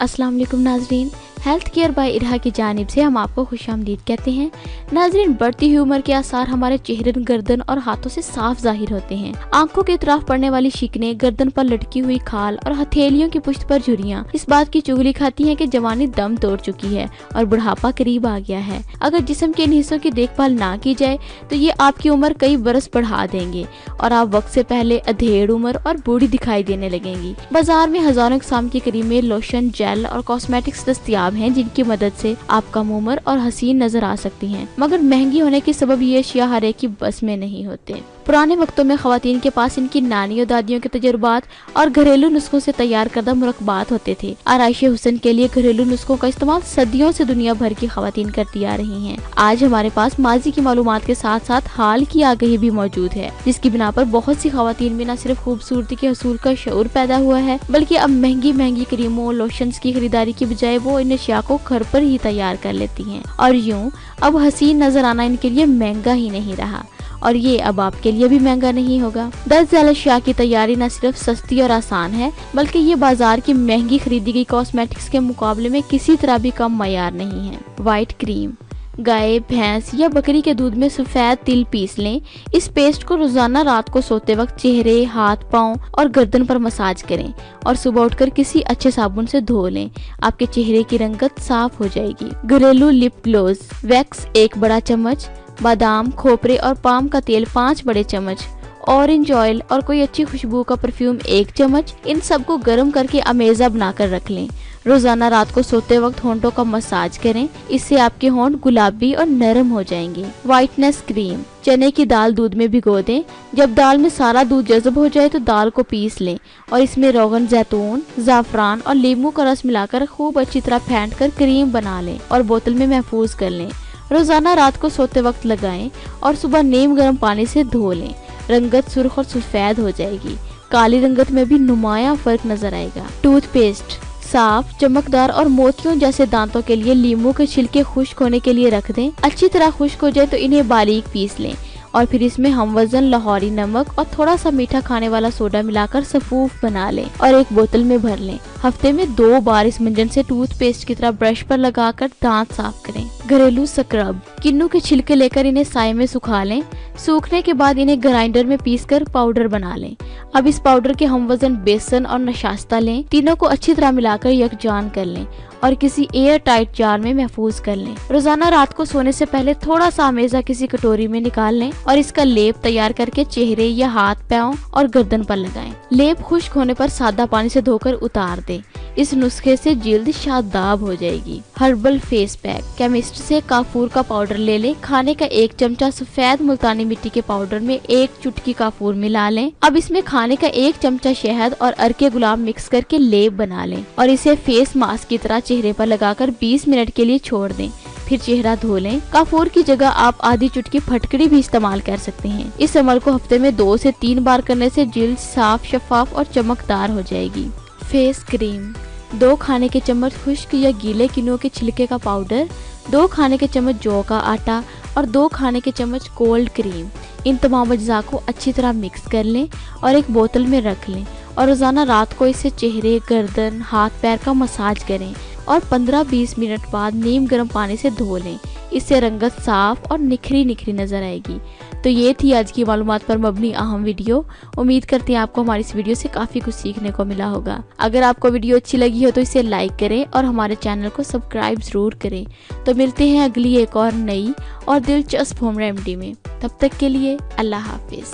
अस्सलाम वालेकुम नाजरीन, हेल्थ केयर बाय इरहा की जानिब से हम आपको खुशामदीद कहते हैं। नाजरीन, बढ़ती हुई उम्र के आसार हमारे चेहरे, गर्दन और हाथों से साफ जाहिर होते हैं। आंखों के इतराफ पड़ने वाली शिकने, गर्दन पर लटकी हुई खाल और हथेलियों की पुश्त पर झुर्रियां इस बात की चुगली खाती हैं कि जवानी दम तोड़ चुकी है और बुढ़ापा करीब आ गया है। अगर जिस्म के इन हिस्सों की देखभाल ना की जाए तो ये आपकी उम्र कई बरस बढ़ा देंगे और आप वक्त से पहले अधेड़ उम्र और बूढ़ी दिखाई देने लगेंगी। बाजार में हजारों इकसाम की क्रीमें, लोशन, जेल और कॉस्मेटिक्स दस्तयाब हैं जिनकी मदद से आप कम उम्र और हसीन नजर आ सकती हैं, मगर महंगी होने के सबब ये अशिया हर एक की बस में नहीं होते। पुराने वक्तों में खवातीन के पास इनकी नानी और दादियों के तजुर्बात और घरेलू नुस्खों से तैयार करदा मुरक्बात होते थे। आराइशे हुस्न के लिए घरेलू नुस्खों का इस्तेमाल सदियों से दुनिया भर की खवातीन करती आ रही हैं। आज हमारे पास माजी की मालूमात के साथ साथ हाल की आगाही भी मौजूद है, जिसकी बिना पर बहुत सी खवातीन में न सिर्फ खूबसूरती के हसूल का शऊर पैदा हुआ है, बल्कि अब महंगी महंगी क्रीमों, लोशंस की खरीदारी की बजाय वो इन अशिया को घर पर ही तैयार कर लेती हैं। और यूँ अब हसीन नजर आना इनके लिए महंगा ही नहीं रहा, और ये अब आपके लिए भी महंगा नहीं होगा। 10 झैल अशिया की तैयारी न सिर्फ सस्ती और आसान है, बल्कि ये बाजार की महंगी खरीदी गई कॉस्मेटिक्स के मुकाबले में किसी तरह भी कम मयार नहीं है। White cream. गाय, भैंस या बकरी के दूध में सफेद तिल पीस लें। इस पेस्ट को रोजाना रात को सोते वक्त चेहरे, हाथ, पाँव और गर्दन पर मसाज करें और सुबह उठकर किसी अच्छे साबुन से धो लें। आपके चेहरे की रंगत साफ हो जाएगी। घरेलू लिप ग्लोज। वैक्स 1 बड़ा चम्मच, बादाम, खोपरे और पाम का तेल 5 बड़े चम्मच, ऑरेंज ऑयल और कोई अच्छी खुशबू का परफ्यूम 1 चम्मच। इन सबको गर्म करके अमेजा बनाकर रख लें। रोजाना रात को सोते वक्त होंठों का मसाज करें, इससे आपके होंठ गुलाबी और नरम हो जाएंगे। Whiteness cream. चने की दाल दूध में भिगो दें। जब दाल में सारा दूध जज़ब हो जाए तो दाल को पीस लें और इसमें रोगन जैतून, जाफरान और नींबू का रस मिलाकर खूब अच्छी तरह फेंट कर क्रीम बना लें और बोतल में महफूज कर लें। रोजाना रात को सोते वक्त लगाएं और सुबह नीम गर्म पानी से धो लें। रंगत सुर्ख और सफेद हो जाएगी। काली रंगत में भी नुमाया फर्क नजर आएगा। टूथपेस्ट। साफ, चमकदार और मोतियों जैसे दांतों के लिए नींबू के छिलके खुश्क होने के लिए रख दें। अच्छी तरह खुश्क हो जाए तो इन्हें बारीक पीस लें और फिर इसमें हम वजन लाहौरी नमक और थोड़ा सा मीठा खाने वाला सोडा मिलाकर सफूफ बना लें और एक बोतल में भर लें। हफ्ते में 2 बार इस मंजन से टूथपेस्ट की तरह ब्रश पर लगाकर दांत साफ करें। घरेलू स्क्रब। किन्नू के छिलके लेकर इन्हें साए में सुखा लें। सूखने के बाद इन्हें ग्राइंडर में पीसकर पाउडर बना लें। अब इस पाउडर के हम वजन बेसन और नशास्ता लें। तीनों को अच्छी तरह मिलाकर यकजान कर लें और किसी एयर टाइट जार में महफूज कर लें। रोजाना रात को सोने से पहले थोड़ा सा अमेजा किसी कटोरी में निकाल लें और इसका लेप तैयार करके चेहरे या हाथ, पाँव और गर्दन पर लगाएं। लेप खुश्क होने पर सादा पानी से धोकर उतार दें। इस नुस्खे से जिल्द शादाब हो जाएगी। Herbal face pack. केमिस्ट से काफूर का पाउडर ले लें। खाने का 1 चमचा सफेद मुल्तानी मिट्टी के पाउडर में 1 चुटकी काफूर मिला लें। अब इसमें खाने का 1 चमचा शहद और अर्के गुलाब मिक्स करके लेप बना लें और इसे फेस मास्क की तरह चेहरे पर लगाकर 20 मिनट के लिए छोड़ दें। फिर चेहरा धो लें। काफूर की जगह आप आधी चुटकी फटकड़ी भी इस्तेमाल कर सकते हैं। इस अमल को हफ्ते में 2 से 3 बार करने से जिल्द साफ, शफाफ और चमकदार हो जाएगी। Face cream. 2 खाने के चम्मच खुश्क या गीले किन्नू के छिलके का पाउडर, 2 खाने के चम्मच जौ का आटा और 2 खाने के चम्मच कोल्ड क्रीम। इन तमाम अज्जा को अच्छी तरह मिक्स कर लें और एक बोतल में रख लें और रोजाना रात को इसे चेहरे, गर्दन, हाथ, पैर का मसाज करें और 15-20 मिनट बाद नीम गर्म पानी से धो लें। इससे रंगत साफ और निखरी निखरी नजर आएगी। तो ये थी आज की मालूमात पर मबनी अहम वीडियो। उम्मीद करते हैं आपको हमारी इस वीडियो से काफी कुछ सीखने को मिला होगा। अगर आपको वीडियो अच्छी लगी हो तो इसे लाइक करें और हमारे चैनल को सब्सक्राइब जरूर करें। तो मिलते हैं अगली एक और नई और दिलचस्प होम रेमेडी में। तब तक के लिए अल्लाह हाफिज।